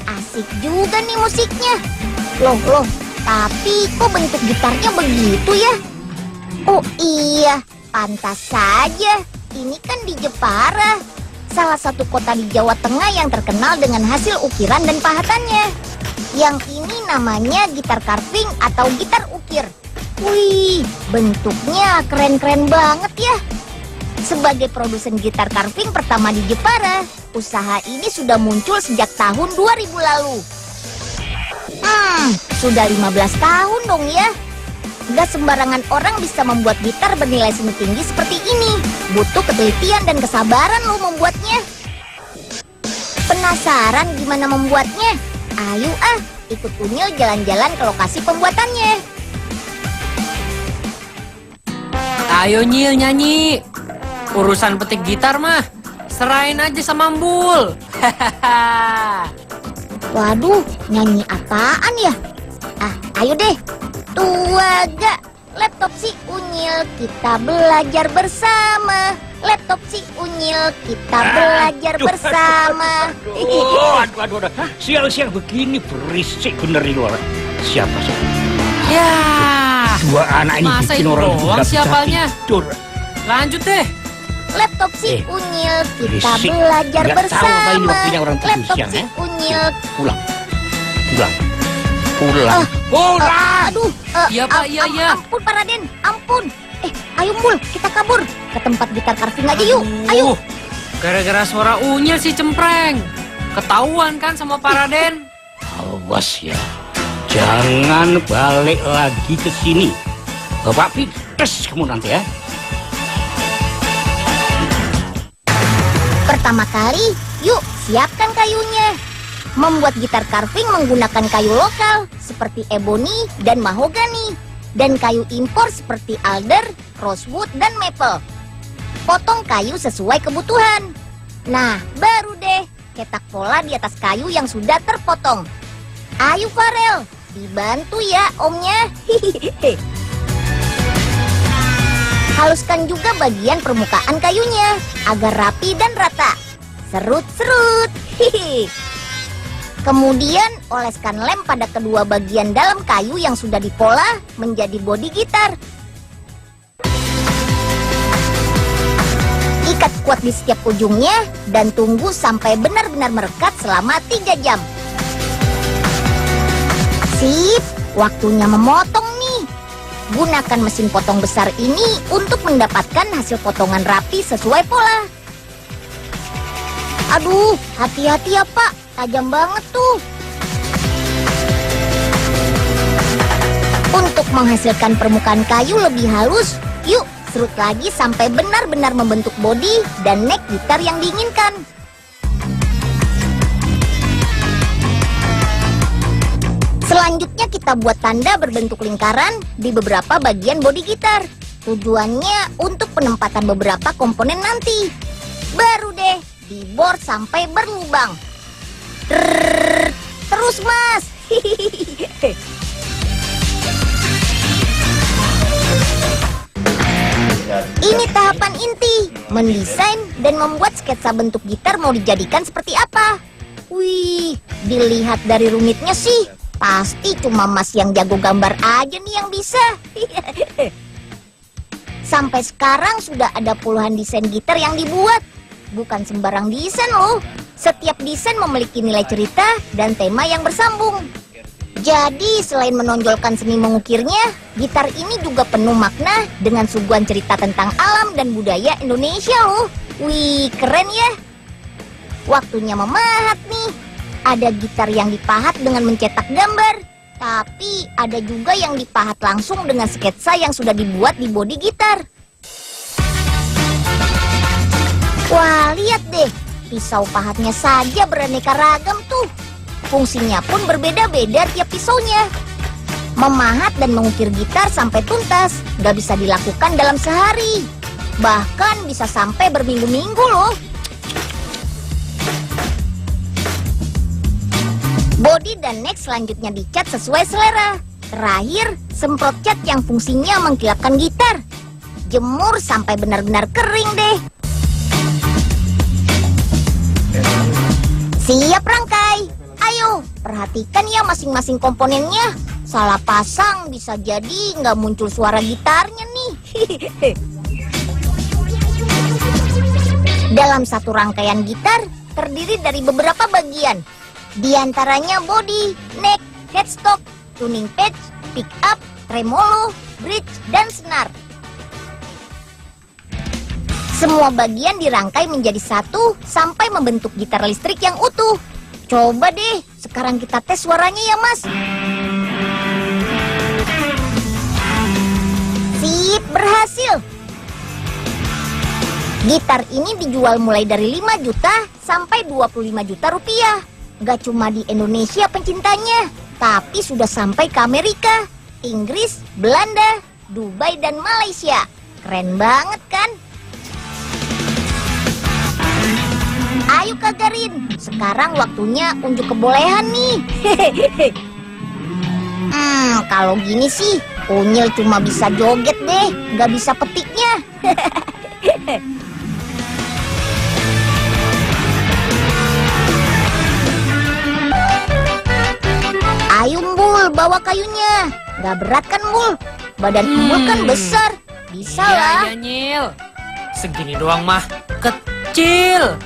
Asik juga nih musiknya. Loh, tapi kok bentuk gitarnya begitu ya? Oh iya, pantas saja. Ini kan di Jepara, salah satu kota di Jawa Tengah yang terkenal dengan hasil ukiran dan pahatannya. Yang ini namanya gitar carving atau gitar ukir. Wih, bentuknya keren-keren banget ya. Sebagai produsen gitar carving pertama di Jepara, usaha ini sudah muncul sejak tahun 2000 lalu. Sudah 15 tahun dong ya. Gak sembarangan orang bisa membuat gitar bernilai seni tinggi seperti ini. Butuh ketelitian dan kesabaran lo membuatnya. Penasaran gimana membuatnya? Ayo ikut Unyil jalan-jalan ke lokasi pembuatannya. Ayo Nyil nyanyi. Urusan petik gitar mah serahin aja sama Mbul. Waduh, nyanyi apaan ya? Ayo deh. Tuaga, laptop si Unyil, kita belajar bersama. Laptop si Unyil, kita belajar bersama. Aduh. Siang-siang begini berisik bener di luar. Siapa sih? Ya, Dua anak ini masa bikin itu orang doang juga bisa siapanya? tidur. Lanjut deh. Laptop si Unyil, kita berisik. belajar Nggak tahu apa ini bersama. waktunya orang tidur Laptop siang, si ya? Unyil. Pulang. Aduh, Iya, Pak, iya. Ampun Pak Raden, ampun. Ayo Mbul, kita kabur ke tempat gitar carving aja yuk. Ayo. Gara-gara suara Unyil si cempreng. Ketahuan kan sama Pak Raden? Awas ya. Jangan balik lagi ke sini. Bapak pites kamu nanti ya. Pertama kali, yuk siapkan kayunya. Membuat gitar carving menggunakan kayu lokal seperti ebony dan mahogany, dan kayu impor seperti alder, rosewood, dan maple. Potong kayu sesuai kebutuhan. Nah, baru deh cetak pola di atas kayu yang sudah terpotong. Ayo Farel, dibantu ya omnya. Haluskan juga bagian permukaan kayunya agar rapi dan rata. Serut-serut. Kemudian oleskan lem pada kedua bagian dalam kayu yang sudah dipola menjadi bodi gitar. Ikat kuat di setiap ujungnya dan tunggu sampai benar-benar merekat selama 3 jam. Sip, waktunya memotong nih. Gunakan mesin potong besar ini untuk mendapatkan hasil potongan rapi sesuai pola. Aduh, hati-hati ya Pak, tajam banget tuh. Untuk menghasilkan permukaan kayu lebih halus, yuk serut lagi sampai benar-benar membentuk bodi dan neck gitar yang diinginkan. Selanjutnya kita buat tanda berbentuk lingkaran di beberapa bagian bodi gitar. Tujuannya untuk penempatan beberapa komponen nanti. Baru deh dibor sampai berlubang. Terus mas. Ini tahapan inti, mendesain dan membuat sketsa bentuk gitar mau dijadikan seperti apa. Wih, dilihat dari rumitnya sih, pasti cuma mas yang jago gambar aja nih yang bisa. Sampai sekarang sudah ada puluhan desain gitar yang dibuat. Bukan sembarang desain loh. Setiap desain memiliki nilai cerita dan tema yang bersambung. Jadi selain menonjolkan seni mengukirnya, gitar ini juga penuh makna dengan suguhan cerita tentang alam dan budaya Indonesia loh. Wih, keren ya. Waktunya memahat nih. Ada gitar yang dipahat dengan mencetak gambar, tapi ada juga yang dipahat langsung dengan sketsa yang sudah dibuat di bodi gitar. Wah, lihat deh, pisau pahatnya saja beraneka ragam tuh. Fungsinya pun berbeda-beda tiap pisaunya. Memahat dan mengukir gitar sampai tuntas gak bisa dilakukan dalam sehari. Bahkan bisa sampai berminggu-minggu loh. Bodi dan neck selanjutnya dicat sesuai selera. Terakhir, semprot cat yang fungsinya mengkilapkan gitar. Jemur sampai benar-benar kering deh. Siap rangkai. perhatikan ya masing-masing komponennya. Salah pasang bisa jadi nggak muncul suara gitarnya nih. Dalam satu rangkaian gitar terdiri dari beberapa bagian. Di antaranya body, neck, headstock, tuning patch, pick up, tremolo, bridge, dan senar. Semua bagian dirangkai menjadi satu sampai membentuk gitar listrik yang utuh. Coba deh, sekarang kita tes suaranya ya, Mas. Sip, berhasil. Gitar ini dijual mulai dari 5 juta sampai 25 juta rupiah. Gak cuma di Indonesia pencintanya, tapi sudah sampai ke Amerika, Inggris, Belanda, Dubai, dan Malaysia. Keren banget kan? Ayo Kak Garin, sekarang waktunya unjuk kebolehan nih. Kalau gini sih, Unyil cuma bisa joget deh, nggak bisa petiknya. Ayo Mbul, bawa kayunya. Nggak berat kan Mbul? Badan Mbul kan besar, bisa lah. Iya, Nyil. Segini doang mah, kecil.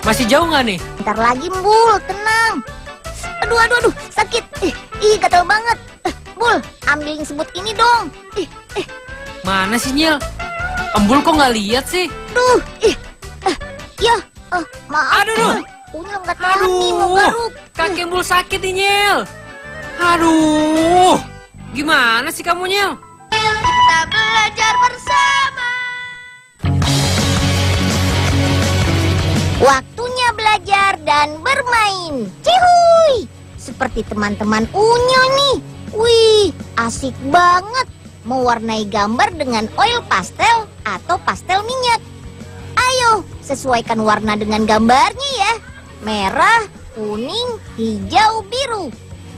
Masih jauh nggak nih? Ntar lagi Mbul, tenang. Aduh, sakit. Ih, gatel banget. Mbul, ambilin sebut ini dong. Mana sih Nyil? Embul kok nggak lihat sih? Ya, maaf. Aduh. Unyil nggak tahan nih, mau garuk. Kaki Embul sakit nih Nyil. Aduh, gimana sih kamu Nyil? Kita belajar bersama. Waktunya belajar dan bermain. Cihuy! Seperti teman-teman Unyil nih. Wih, asik banget. Mewarnai gambar dengan oil pastel atau pastel minyak. Ayo, sesuaikan warna dengan gambarnya ya. Merah, kuning, hijau, biru.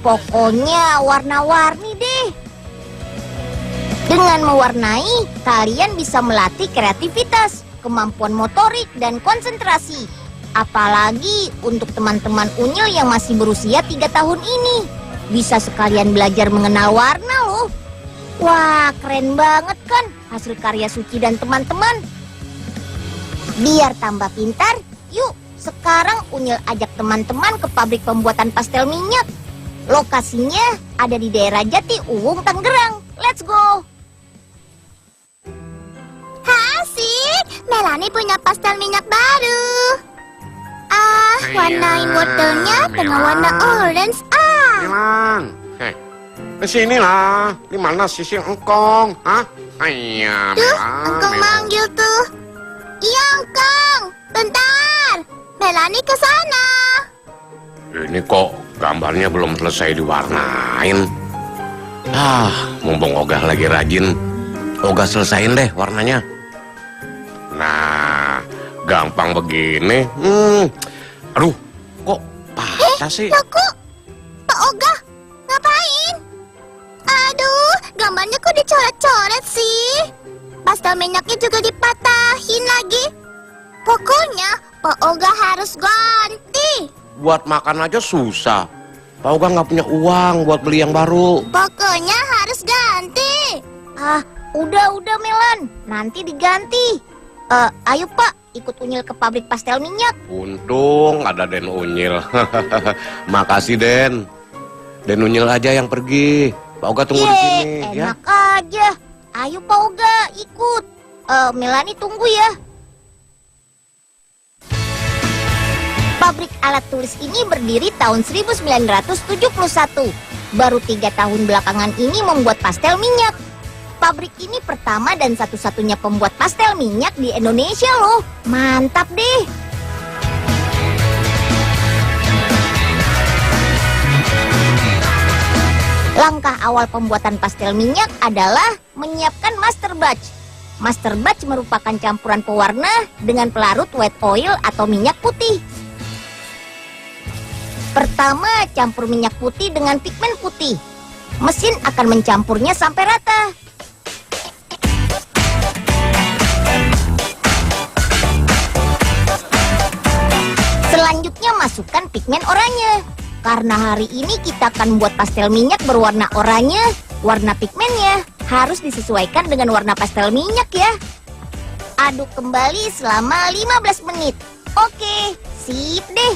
Pokoknya warna-warni deh. Dengan mewarnai, kalian bisa melatih kreativitas, kemampuan motorik, dan konsentrasi. Apalagi untuk teman-teman Unyil yang masih berusia 3 tahun ini. Bisa sekalian belajar mengenal warna loh. Wah, keren banget kan hasil karya Suci dan teman-teman. Biar tambah pintar, yuk sekarang Unyil ajak teman-teman ke pabrik pembuatan pastel minyak. Lokasinya ada di daerah Jati Uwung, Tangerang. Let's go! Asik! Melanie punya pastel minyak baru. Warnain wortelnya dengan warna orange. Milan, kesini lah. Di mana sisi engkong? Hah? Ayah, Engkong manggil tuh. Iya, Engkong. Bentar. Melanie ke sana. Ini kok gambarnya belum selesai diwarnain. Mumpung Ogah lagi rajin, Ogah selesain deh warnanya. Nah, gampang begini. Aduh, kok patah sih? Loku, Pak Ogah, ngapain? Aduh, gambarnya kok dicoret-coret sih? Pastel minyaknya juga dipatahin lagi. Pokoknya Pak Ogah harus ganti. Buat makan aja susah. Pak Ogah nggak punya uang buat beli yang baru. Pokoknya harus ganti. Udah Melan, nanti diganti. Ayo Pak, ikut Unyil ke pabrik pastel minyak. Untung ada Den Unyil. Makasih Den. Den Unyil aja yang pergi. Pak Ogah tunggu di sini ya. Enak aja. Ayo Pak Ogah, ikut. Melanie tunggu ya. Pabrik alat tulis ini berdiri tahun 1971. Baru 3 tahun belakangan ini membuat pastel minyak. Pabrik ini pertama dan satu-satunya pembuat pastel minyak di Indonesia loh. Mantap deh. Langkah awal pembuatan pastel minyak adalah menyiapkan master batch. Master batch merupakan campuran pewarna dengan pelarut white oil atau minyak putih. Pertama, campur minyak putih dengan pigmen putih. Mesin akan mencampurnya sampai rata. Selanjutnya masukkan pigmen oranye. Karena hari ini kita akan buat pastel minyak berwarna oranye. Warna pigmennya harus disesuaikan dengan warna pastel minyak ya. Aduk kembali selama 15 menit. Oke, sip deh.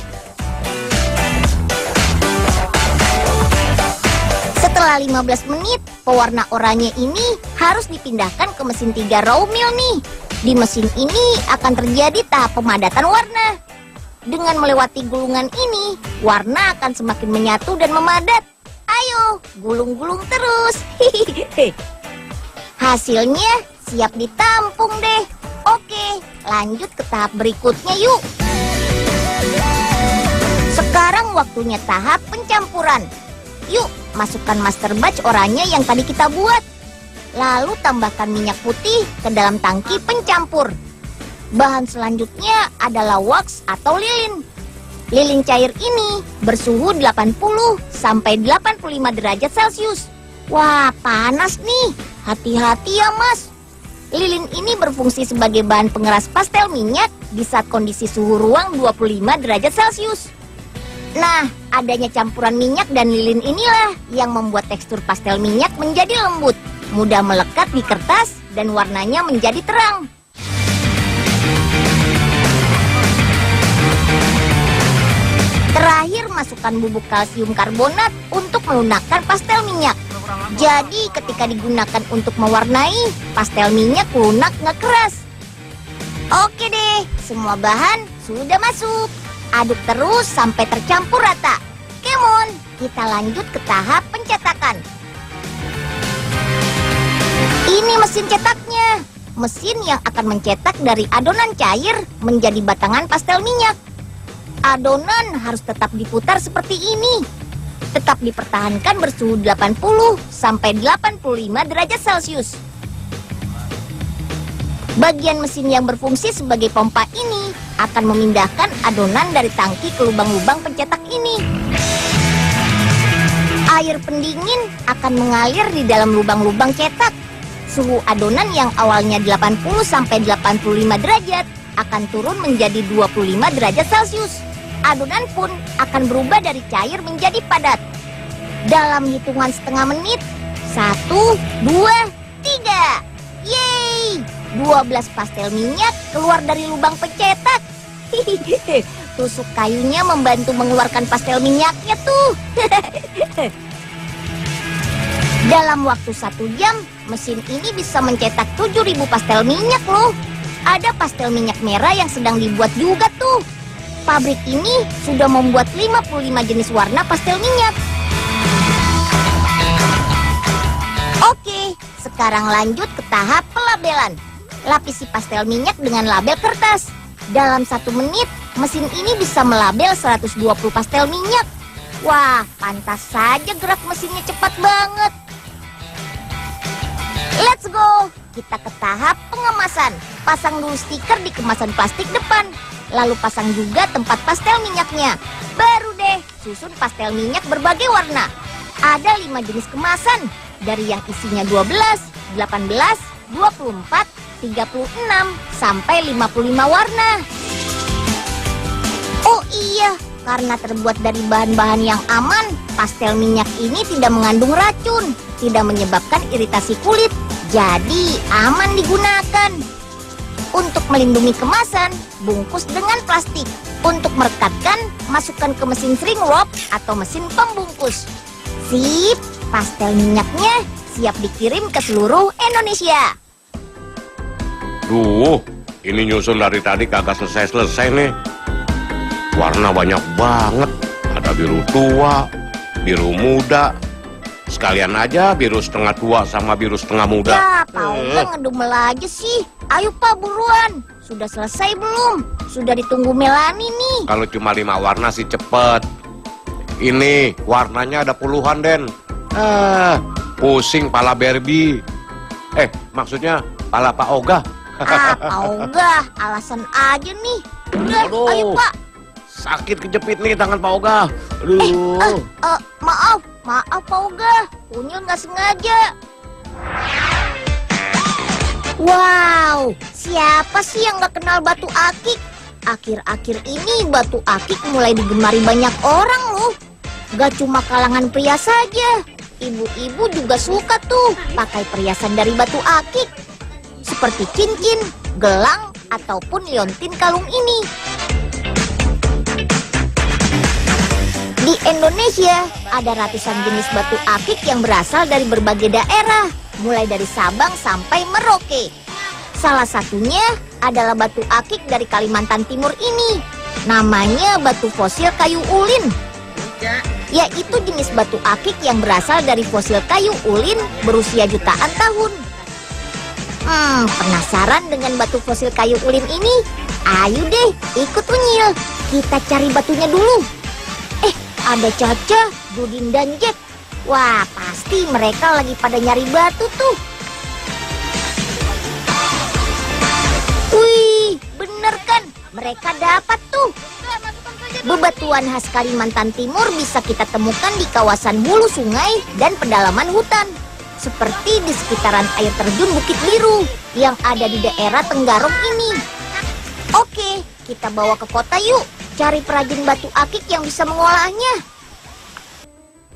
Setelah 15 menit, pewarna oranye ini harus dipindahkan ke mesin 3 raw mill nih. Di mesin ini akan terjadi tahap pemadatan warna. Dengan melewati gulungan ini, warna akan semakin menyatu dan memadat. Ayo, gulung-gulung terus. Hasilnya siap ditampung deh. Oke, lanjut ke tahap berikutnya yuk. Sekarang waktunya tahap pencampuran. Yuk, masukkan master batch oranye yang tadi kita buat. Lalu tambahkan minyak putih ke dalam tangki pencampur. Bahan selanjutnya adalah wax atau lilin. Lilin cair ini bersuhu 80 sampai 85 derajat Celcius. Wah, panas nih. Hati-hati ya, Mas. Lilin ini berfungsi sebagai bahan pengeras pastel minyak di saat kondisi suhu ruang 25 derajat Celcius. Nah, adanya campuran minyak dan lilin inilah yang membuat tekstur pastel minyak menjadi lembut, mudah melekat di kertas, dan warnanya menjadi terang. Terakhir, masukkan bubuk kalsium karbonat untuk melunakkan pastel minyak. Jadi, ketika digunakan untuk mewarnai, pastel minyak lunak nggak keras. Oke deh, semua bahan sudah masuk. Aduk terus sampai tercampur rata. Come on, kita lanjut ke tahap pencetakan. Ini mesin cetaknya. Mesin yang akan mencetak dari adonan cair menjadi batangan pastel minyak. Adonan harus tetap diputar seperti ini. Tetap dipertahankan bersuhu 80 sampai 85 derajat Celcius. Bagian mesin yang berfungsi sebagai pompa ini akan memindahkan adonan dari tangki ke lubang-lubang pencetak ini. Air pendingin akan mengalir di dalam lubang-lubang cetak. Suhu adonan yang awalnya 80 sampai 85 derajat akan turun menjadi 25 derajat Celcius. Adonan pun akan berubah dari cair menjadi padat. Dalam hitungan setengah menit, 1, 2, 3. Yeay! 12 pastel minyak keluar dari lubang pencetak. Tusuk kayunya membantu mengeluarkan pastel minyaknya tuh. Dalam waktu 1 jam, mesin ini bisa mencetak 7.000 pastel minyak loh. Ada pastel minyak merah yang sedang dibuat juga tuh. Pabrik ini sudah membuat 55 jenis warna pastel minyak. Oke, sekarang lanjut ke tahap pelabelan. Lapisi pastel minyak dengan label kertas. Dalam 1 menit, mesin ini bisa melabel 120 pastel minyak. Wah, pantas saja gerak mesinnya cepat banget. Let's go! Kita ke tahap pengemasan. Pasang dulu stiker di kemasan plastik depan. Lalu pasang juga tempat pastel minyaknya. Baru deh, susun pastel minyak berbagai warna. Ada 5 jenis kemasan. Dari yang isinya 12, 18, 24, 36, sampai 55 warna. Oh iya, karena terbuat dari bahan-bahan yang aman, pastel minyak ini tidak mengandung racun, tidak menyebabkan iritasi kulit, jadi aman digunakan. Untuk melindungi kemasan, bungkus dengan plastik. Untuk merekatkan, masukkan ke mesin shrink wrap atau mesin pembungkus. Sip, pastel minyaknya siap dikirim ke seluruh Indonesia. Duh, ini nyusun dari tadi kagak selesai-selesai nih. Warna banyak banget. Ada biru tua, biru muda. Sekalian aja biru setengah tua sama biru setengah muda. Ya, Pak Oga ngedumel aja sih. Ayo Pak, buruan. Sudah selesai belum? Sudah ditunggu Melani nih. Kalau cuma 5 warna sih cepet. Ini warnanya ada puluhan, Den. Pusing pala Barbie. Maksudnya pala Pak Oga. Ah, Pak Oga, alasan aja nih. Udah, Aduh. ayo Pak. Sakit kejepit nih tangan Pak Oga. Aduh. Maaf Pak Oga. Unyil nggak sengaja. Wow, siapa sih yang nggak kenal batu akik? Akhir-akhir ini batu akik mulai digemari banyak orang loh. gak cuma kalangan pria saja. Ibu-ibu juga suka tuh pakai perhiasan dari batu akik. Seperti cincin, gelang, ataupun liontin kalung ini. Di Indonesia, ada ratusan jenis batu akik yang berasal dari berbagai daerah, mulai dari Sabang sampai Merauke. Salah satunya adalah batu akik dari Kalimantan Timur ini. Namanya batu fosil kayu ulin. Yaitu jenis batu akik yang berasal dari fosil kayu ulin berusia jutaan tahun. Penasaran dengan batu fosil kayu ulin ini? Ayo deh, ikut Unyil. Kita cari batunya dulu. Ada Caca, Dudin, dan Jack. Wah, pasti mereka lagi pada nyari batu tuh. Wih, bener kan? Mereka dapat tuh. Bebatuan khas Kalimantan Timur bisa kita temukan di kawasan hulu sungai dan pedalaman hutan. Seperti di sekitaran air terjun Bukit Biru yang ada di daerah Tenggarong ini. Oke, kita bawa ke kota yuk. Cari perajin batu akik yang bisa mengolahnya.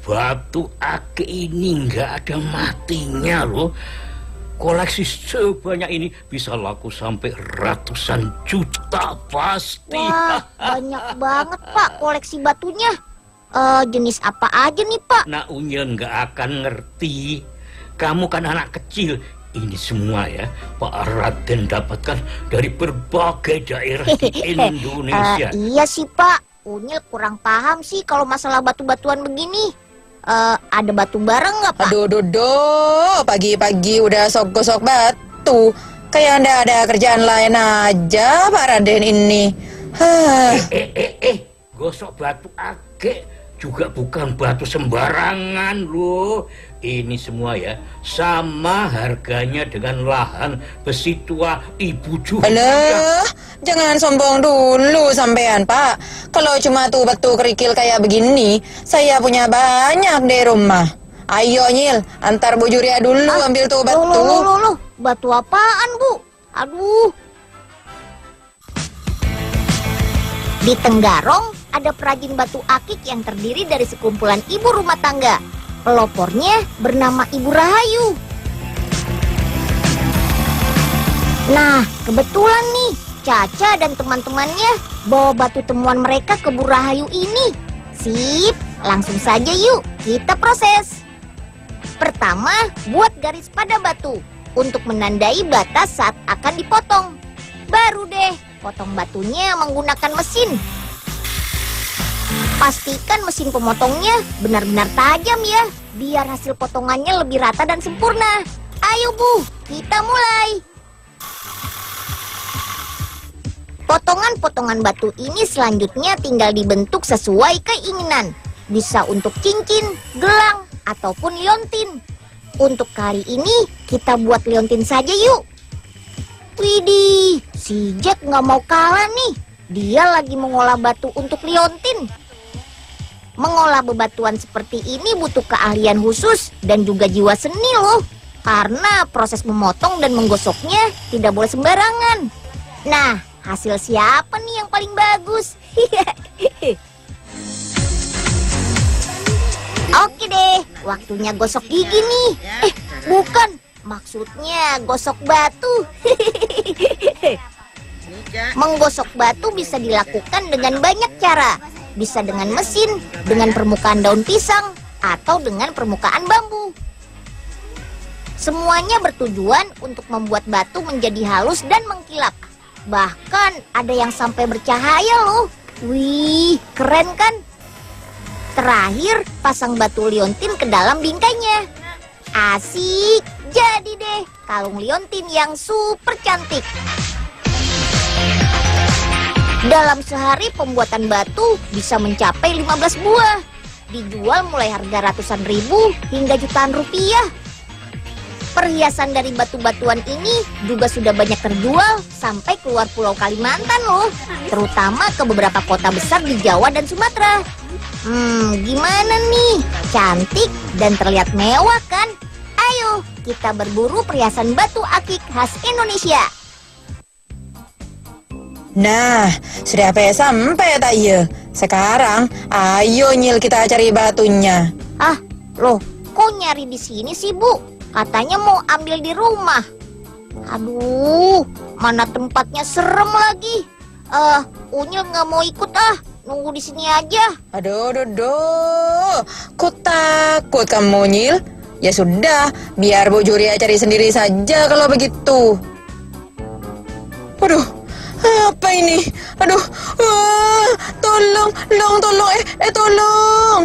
Batu akik ini nggak ada matinya loh. Koleksi sebanyak ini bisa laku sampai ratusan juta pasti. Wah, banyak banget Pak koleksi batunya. Jenis apa aja nih Pak? Nak Unyil nggak akan ngerti. Kamu kan anak kecil. Ini semua ya Pak Raden dapatkan dari berbagai daerah di Indonesia. Iya sih Pak, Unyil kurang paham sih kalau masalah batu-batuan begini. Ada batu bara nggak Pak? Aduh, pagi-pagi udah sok gosok batu. Kayak ndak ada kerjaan lain aja Pak Raden ini. Gosok batu akik juga bukan batu sembarangan loh. Ini semua ya sama harganya dengan lahan besi tua Ibu Juhanda. Alah, jangan sombong dulu sampean Pak. Kalau cuma tuh batu kerikil kayak begini, saya punya banyak di rumah. Ayo Nyil, antar Bu Juria dulu ambil tuh batu. Loh, batu apaan Bu? Aduh. Di Tenggarong ada perajin batu akik yang terdiri dari sekumpulan ibu rumah tangga. Pelopornya bernama Ibu Rahayu. Nah, kebetulan nih, Caca dan teman-temannya bawa batu temuan mereka ke Bu Rahayu ini. Sip, langsung saja yuk, kita proses. Pertama, buat garis pada batu untuk menandai batas saat akan dipotong. Baru deh, potong batunya menggunakan mesin. Pastikan mesin pemotongnya benar-benar tajam ya, biar hasil potongannya lebih rata dan sempurna. Ayo Bu, kita mulai. Potongan-potongan batu ini selanjutnya tinggal dibentuk sesuai keinginan. Bisa untuk cincin, gelang, ataupun liontin. Untuk kali ini kita buat liontin saja yuk. Widih, si Jack nggak mau kalah nih. Dia lagi mengolah batu untuk liontin. Mengolah bebatuan seperti ini butuh keahlian khusus dan juga jiwa seni loh. Karena proses memotong dan menggosoknya tidak boleh sembarangan. Nah, hasil siapa nih yang paling bagus? Oke deh, waktunya gosok gigi nih. Bukan, maksudnya gosok batu. Menggosok batu bisa dilakukan dengan banyak cara. Bisa dengan mesin, dengan permukaan daun pisang, atau dengan permukaan bambu. Semuanya bertujuan untuk membuat batu menjadi halus dan mengkilap. Bahkan ada yang sampai bercahaya loh. Wih, keren kan? Terakhir, pasang batu liontin ke dalam bingkainya. Asik, jadi deh kalung liontin yang super cantik. Dalam sehari pembuatan batu bisa mencapai 15 buah. Dijual mulai harga ratusan ribu hingga jutaan rupiah. Perhiasan dari batu-batuan ini juga sudah banyak terjual sampai keluar pulau Kalimantan loh. Terutama ke beberapa kota besar di Jawa dan Sumatera. Gimana nih? Cantik dan terlihat mewah kan? Ayo kita berburu perhiasan batu akik khas Indonesia. Nah, sudah sampai tak ya? Sekarang, ayo Nyil kita cari batunya. Ah, loh, kok nyari di sini sih, Bu? Katanya mau ambil di rumah. Aduh, mana tempatnya serem lagi. Unyil nggak mau ikut ah. Nunggu di sini aja. Aduh, kok takut kamu Nyil? Ya sudah, biar Bu Juria cari sendiri saja kalau begitu. Aduh, apa ini? Aduh, tolong, tolong, tolong.